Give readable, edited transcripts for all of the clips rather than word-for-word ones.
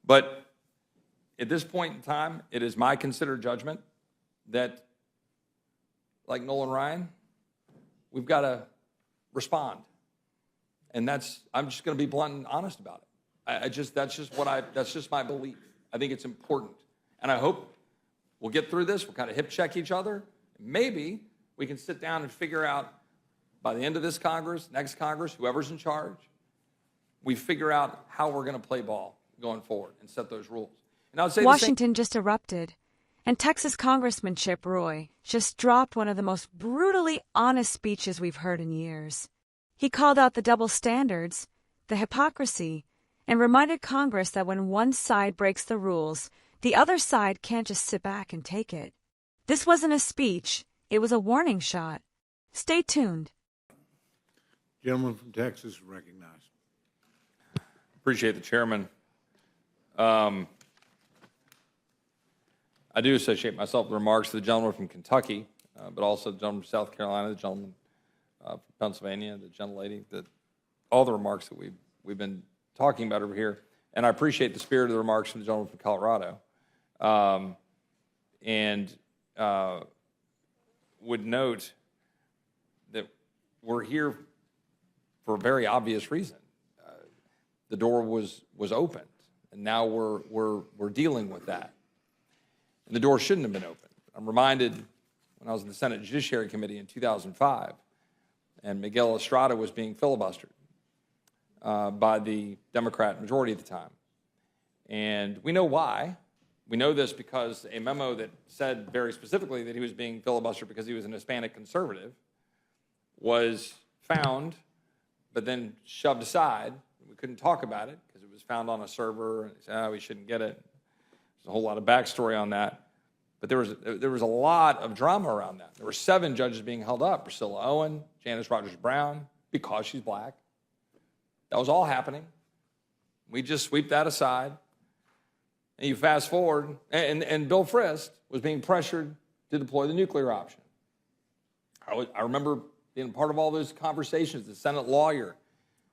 But at this point in time, it is my considered judgment that, like Nolan Ryan, we've got to respond. And I'm just going to be blunt and honest about it. That's just my belief. I think it's important. And I hope we'll get through this. We'll kind of hip check each other. Maybe we can sit down and figure out by the end of this Congress, next Congress, whoever's in charge, we figure out how we're going to play ball going forward and set those rules. And I would say Washington just erupted. And Texas Congressman Chip Roy just dropped one of the most brutally honest speeches we've heard in years. He called out the double standards, the hypocrisy, and reminded Congress that when one side breaks the rules, the other side can't just sit back and take it. This wasn't a speech, it was a warning shot. Stay tuned. Gentleman from Texas recognized. Appreciate the chairman. I do associate myself with the remarks of the gentleman from Kentucky, but also the gentleman from South Carolina, the gentleman from Pennsylvania, the gentlelady, all the remarks that we've been talking about over here. And I appreciate the spirit of the remarks from the gentleman from Colorado. And would note that we're here for a very obvious reason. The door was opened, and now we're dealing with that. And the door shouldn't have been opened. I'm reminded when I was in the Senate Judiciary Committee in 2005, and Miguel Estrada was being filibustered by the Democrat majority at the time. And we know why. We know this because a memo that said very specifically that he was being filibustered because he was an Hispanic conservative was found, but then shoved aside. We couldn't talk about it because it was found on a server, and they said, we shouldn't get it. There's a whole lot of backstory on that. But there was a lot of drama around that. There were 7 judges being held up: Priscilla Owen, Janice Rogers Brown, because she's black. That was all happening. We just sweep that aside. And you fast forward, and Bill Frist was being pressured to deploy the nuclear option. I remember being part of all those conversations, the Senate lawyer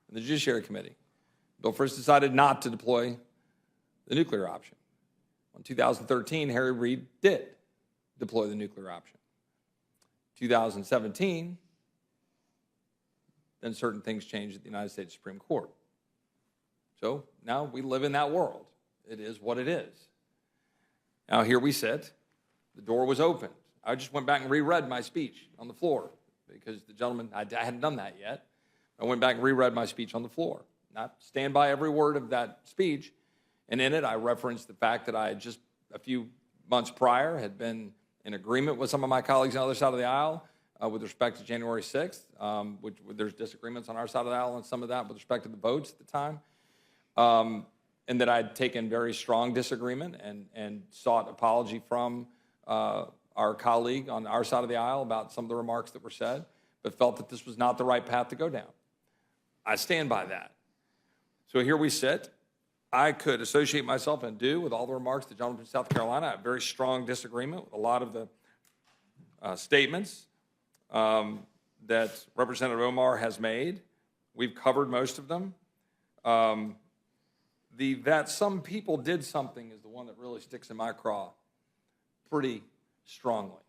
and the Judiciary Committee. Bill Frist decided not to deploy the nuclear option. In 2013, Harry Reid did deploy the nuclear option. 2017, then certain things changed at the United States Supreme Court. So now we live in that world. It is what it is. Now here we sit. The door was opened. I just went back and reread my speech on the floor because the gentleman, I hadn't done that yet. I went back and reread my speech on the floor. Not stand by every word of that speech. And in it, I referenced the fact that I had just a few months prior had been in agreement with some of my colleagues on the other side of the aisle with respect to January 6th, which there's disagreements on our side of the aisle on some of that with respect to the votes at the time. And that I'd taken very strong disagreement and sought apology from our colleague on our side of the aisle about some of the remarks that were said, but felt that this was not the right path to go down. I stand by that. So here we sit. I could associate myself and do with all the remarks the gentleman from South Carolina. I have very strong disagreement with a lot of the statements that Representative Omar has made. We've covered most of them. That some people did something is the one that really sticks in my craw pretty strongly.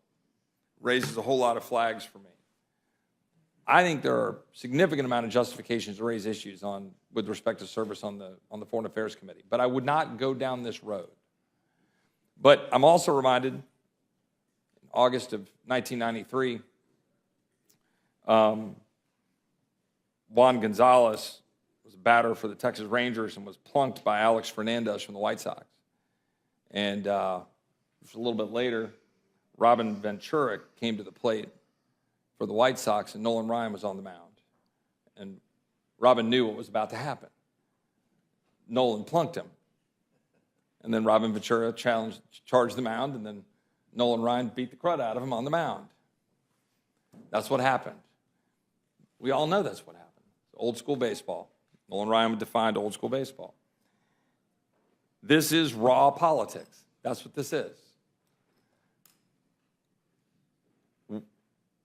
Raises a whole lot of flags for me. I think there are a significant amount of justifications to raise issues with respect to service on the Foreign Affairs Committee, but I would not go down this road. But I'm also reminded, in August of 1993, Juan Gonzalez was a batter for the Texas Rangers and was plunked by Alex Fernandez from the White Sox. And just a little bit later, Robin Ventura came to the plate for the White Sox, and Nolan Ryan was on the mound. And Robin knew what was about to happen. Nolan plunked him. And then Robin Ventura charged the mound, and then Nolan Ryan beat the crud out of him on the mound. That's what happened. We all know that's what happened. It's old school baseball. Nolan Ryan defined old school baseball. This is raw politics. That's what this is.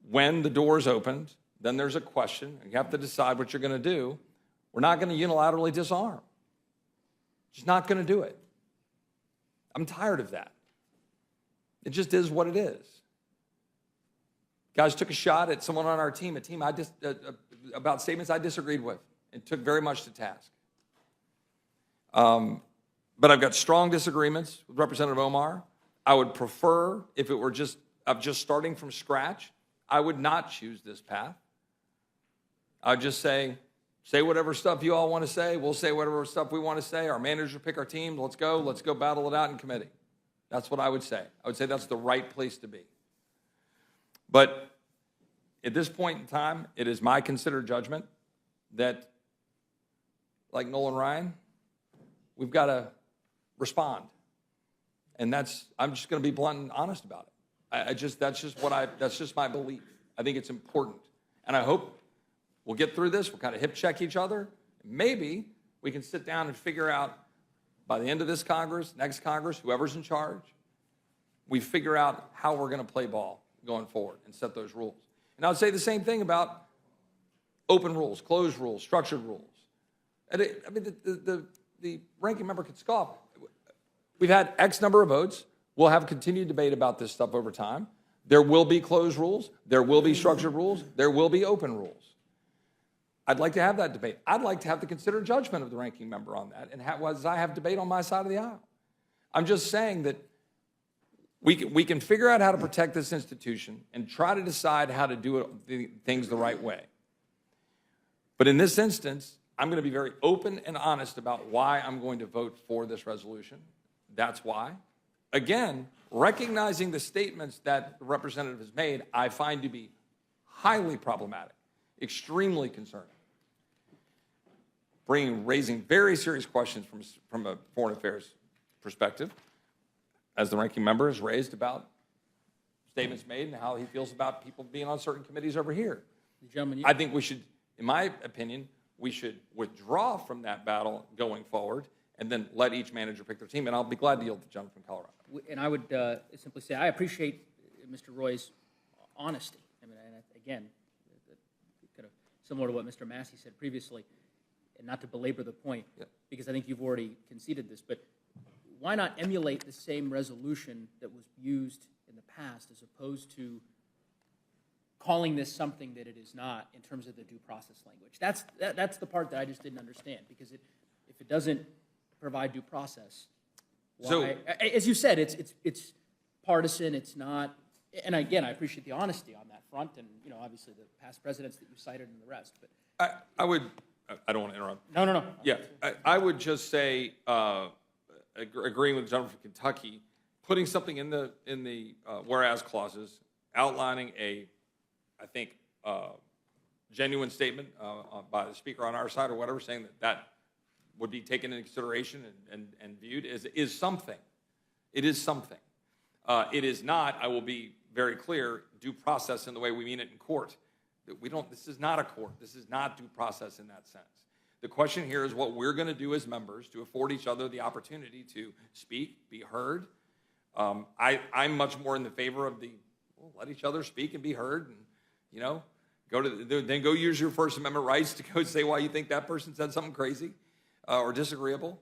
When the door is opened, then there's a question, and you have to decide what you're going to do. We're not going to unilaterally disarm. Just not going to do it. I'm tired of that. It just is what it is. Guys took a shot at someone on our team, about statements I disagreed with and took very much to task. But I've got strong disagreements with Representative Omar. I would prefer, if it were just starting from scratch, I would not choose this path. I'd just say whatever stuff you all want to say. We'll say whatever stuff we want to say. Our managers will pick our team. Let's go battle it out in committee. That's what I would say. I would say that's the right place to be. But at this point in time, it is my considered judgment that, like Nolan Ryan, we've got to respond. And I'm just going to be blunt and honest about it. That's just my belief. I think it's important. And I hope we'll get through this. We'll kind of hip check each other. Maybe we can sit down and figure out by the end of this Congress, next Congress, whoever's in charge, we figure out how we're going to play ball going forward and set those rules. And I would say the same thing about open rules, closed rules, structured rules. And the ranking member could scoff. We've had X number of votes. We'll have continued debate about this stuff over time. There will be closed rules. There will be structured rules. There will be open rules. I'd like to have that debate. I'd like to have the considered judgment of the ranking member on that, and as I have debate on my side of the aisle. I'm just saying that we can figure out how to protect this institution and try to decide how to do things the right way. But in this instance, I'm going to be very open and honest about why I'm going to vote for this resolution. That's why. Again, recognizing the statements that the representative has made, I find to be highly problematic, extremely concerning, raising very serious questions from a foreign affairs perspective, as the ranking member has raised about statements made and how he feels about people being on certain committees over here. Gentlemen, I think we should, in my opinion, we should withdraw from that battle going forward and then let each manager pick their team. And I'll be glad to yield to the gentleman from Colorado. And I would simply say I appreciate Mr. Roy's honesty. I mean, and again, kind of similar to what Mr. Massey said previously, and not to belabor the point, because I think you've already conceded this, but why not emulate the same resolution that was used in the past as opposed to calling this something that it is not in terms of the due process language? That's the part that I just didn't understand, because if it doesn't provide due process, why? So, as you said, it's partisan. It's not. And again, I appreciate the honesty on that front, and obviously the past presidents that you cited and the rest. But I would. I don't want to interrupt. No. Yeah, I would just say, agreeing with the gentleman from Kentucky, putting something in the whereas clauses, outlining I think, genuine statement by the speaker on our side or whatever, saying that would be taken into consideration and viewed is something. It is something. It is not, I will be very clear, due process in the way we mean it in court. This is not a court. This is not due process in that sense. The question here is what we're going to do as members to afford each other the opportunity to speak, be heard. I'm much more in the favor of let each other speak and be heard, and then go use your First Amendment rights to go say why you think that person said something crazy or disagreeable.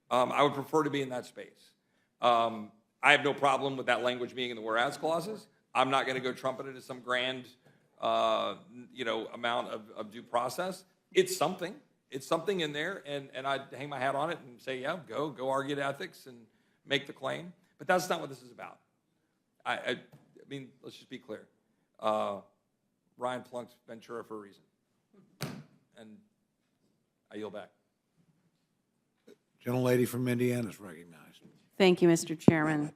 I would prefer to be in that space. I have no problem with that language being in the whereas clauses. I'm not going to go trumpet it as some grand amount of due process. It's something. It's something in there, and I'd hang my hat on it and say, yeah, go argue the ethics and make the claim. But that's not what this is about. I mean, let's just be clear. Ryan plunked Ventura for a reason. And I yield back. Gentlelady from Indiana is recognized. Thank you, Mr. Chairman.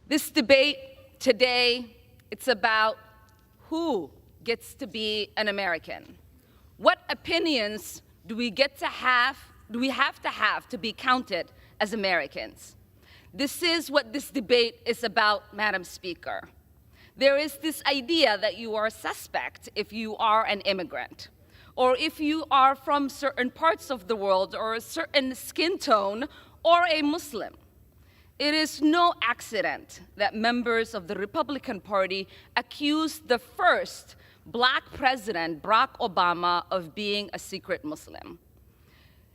This debate today, it's about who gets to be an American. What opinions do we have to be counted as Americans? This is what this debate is about, Madam Speaker. There is this idea that you are a suspect if you are an immigrant, or if you are from certain parts of the world, or a certain skin tone, or a Muslim. It is no accident that members of the Republican Party accused the first Black president, Barack Obama, of being a secret Muslim.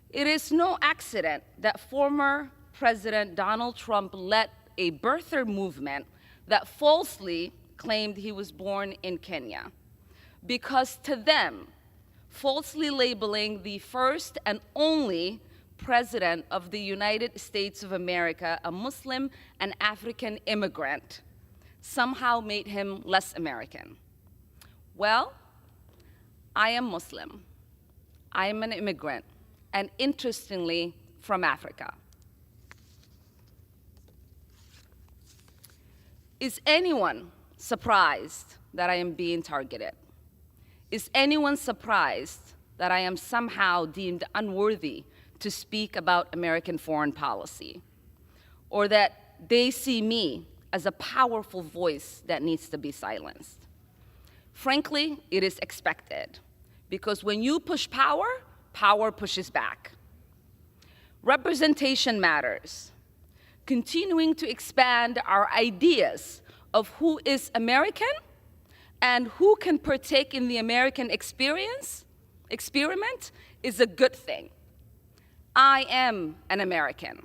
It is no accident that former President Donald Trump led a birther movement that falsely claimed he was born in Kenya. Because to them, falsely labeling the first and only president of the United States of America a Muslim and African immigrant somehow made him less American. Well, I am Muslim. I am an immigrant, and interestingly, from Africa. Is anyone surprised that I am being targeted? Is anyone surprised that I am somehow deemed unworthy to speak about American foreign policy? Or that they see me as a powerful voice that needs to be silenced? Frankly, it is expected, because when you push power, power pushes back. Representation matters. Continuing to expand our ideas of who is American and who can partake in the American experiment is a good thing. I am an American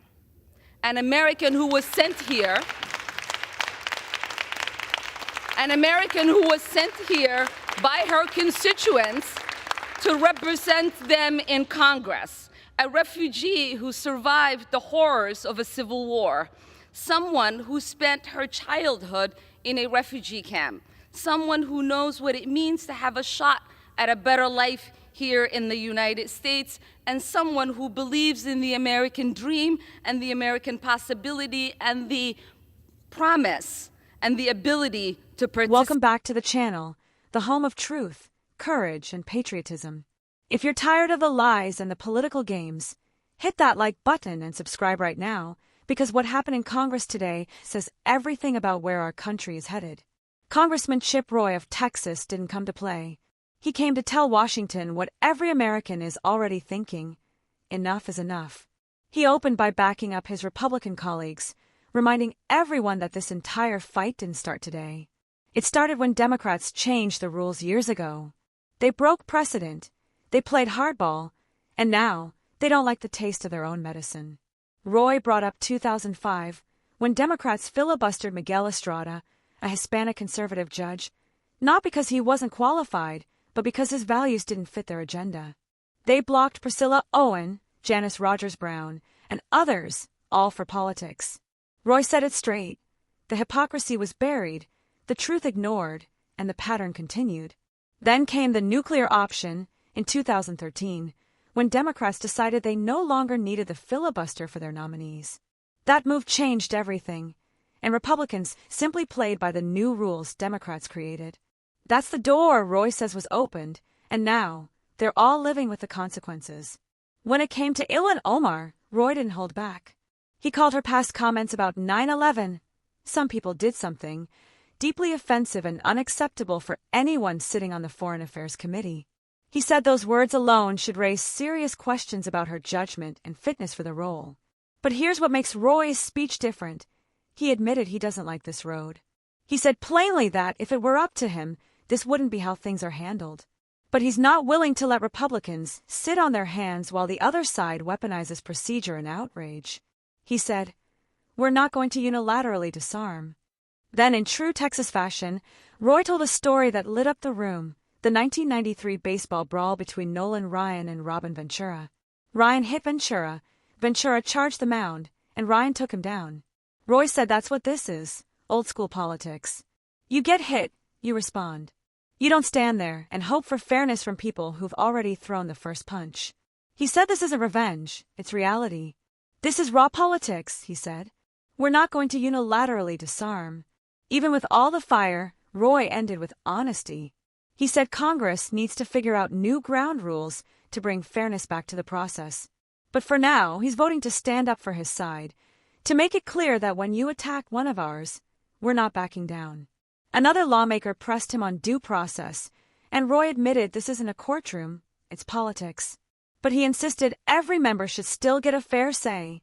who was sent here, by her constituents to represent them in Congress, a refugee who survived the horrors of a civil war, someone who spent her childhood in a refugee camp, someone who knows what it means to have a shot at a better life here in the United States, and someone who believes in the American dream and the American possibility and the promise and the ability to participate. Welcome back to the channel, the home of truth, courage, and patriotism. If you're tired of the lies and the political games, hit that like button and subscribe right now, because what happened in Congress today says everything about where our country is headed. Congressman Chip Roy of Texas didn't come to play. He came to tell Washington what every American is already thinking: enough is enough. He opened by backing up his Republican colleagues, reminding everyone that this entire fight didn't start today. It started when Democrats changed the rules years ago. They broke precedent, they played hardball, and now they don't like the taste of their own medicine. Roy brought up 2005, when Democrats filibustered Miguel Estrada, a Hispanic conservative judge, not because he wasn't qualified, but because his values didn't fit their agenda. They blocked Priscilla Owen, Janice Rogers Brown, and others, all for politics. Roy said it straight. The hypocrisy was buried, the truth ignored, and the pattern continued. Then came the nuclear option in 2013, when Democrats decided they no longer needed the filibuster for their nominees. That move changed everything, and Republicans simply played by the new rules Democrats created. That's the door Roy says was opened, and now they're all living with the consequences. When it came to Ilhan Omar, Roy didn't hold back. He called her past comments about 9/11, some people did something, deeply offensive and unacceptable for anyone sitting on the Foreign Affairs Committee. He said those words alone should raise serious questions about her judgment and fitness for the role. But here's what makes Roy's speech different. He admitted he doesn't like this road. He said plainly that, if it were up to him, this wouldn't be how things are handled. But he's not willing to let Republicans sit on their hands while the other side weaponizes procedure and outrage. He said, "We're not going to unilaterally disarm." Then, in true Texas fashion, Roy told a story that lit up the room: the 1993 baseball brawl between Nolan Ryan and Robin Ventura. Ryan hit Ventura, Ventura charged the mound, and Ryan took him down. Roy said that's what this is, old-school politics. You get hit, you respond. You don't stand there and hope for fairness from people who've already thrown the first punch. He said this isn't revenge, it's reality. This is raw politics, he said. We're not going to unilaterally disarm. Even with all the fire, Roy ended with honesty. He said Congress needs to figure out new ground rules to bring fairness back to the process. But for now, he's voting to stand up for his side, to make it clear that when you attack one of ours, we're not backing down. Another lawmaker pressed him on due process, and Roy admitted this isn't a courtroom, it's politics. But he insisted every member should still get a fair say,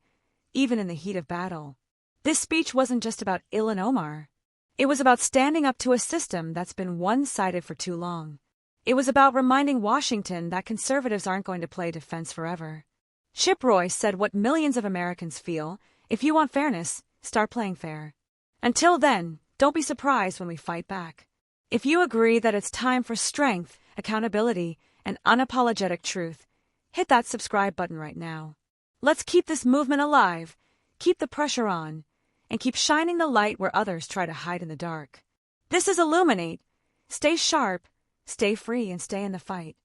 even in the heat of battle. This speech wasn't just about Ilhan Omar. It was about standing up to a system that's been one-sided for too long. It was about reminding Washington that conservatives aren't going to play defense forever. Chip Roy said what millions of Americans feel, If you want fairness, start playing fair. Until then, don't be surprised when we fight back. If you agree that it's time for strength, accountability, and unapologetic truth, hit that subscribe button right now. Let's keep this movement alive, keep the pressure on, and keep shining the light where others try to hide in the dark. This is Illuminate. Stay sharp, stay free, and stay in the fight.